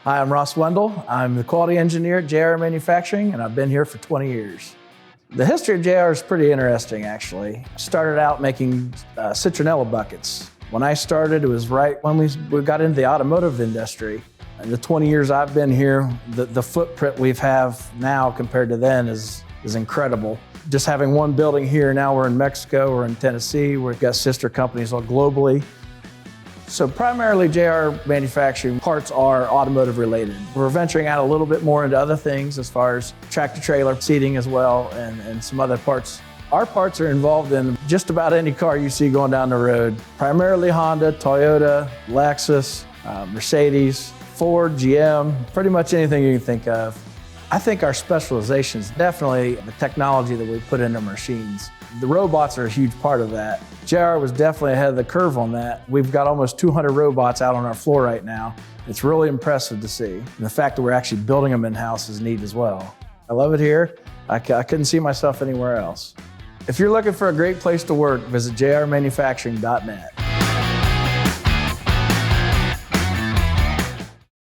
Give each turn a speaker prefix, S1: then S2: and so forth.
S1: Hi, I'm Ross Wendell. I'm the quality engineer at JR Manufacturing, and I've been here for 20 years. The history of JR is pretty interesting, actually. Started out making citronella buckets. When I started, it was right when we got into the automotive industry. In the 20 years I've been here, the footprint we have now compared to then is incredible. Just having one building here, now we're in Mexico, we're in Tennessee, we've got sister companies all globally. So primarily JR Manufacturing parts are automotive related. We're venturing out a little bit more into other things as far as tractor trailer seating as well and some other parts. Our parts are involved in just about any car you see going down the road. Primarily Honda, Toyota, Lexus, Mercedes, Ford, GM, pretty much anything you can think of. I think our specialization is definitely the technology that we put into machines. The robots are a huge part of that. JR was definitely ahead of the curve on that. We've got almost 200 robots out on our floor right now. It's really impressive to see. And the fact that we're actually building them in-house is neat as well. I love it here. I couldn't see myself anywhere else. If you're looking for a great place to work, visit jrmanufacturing.net.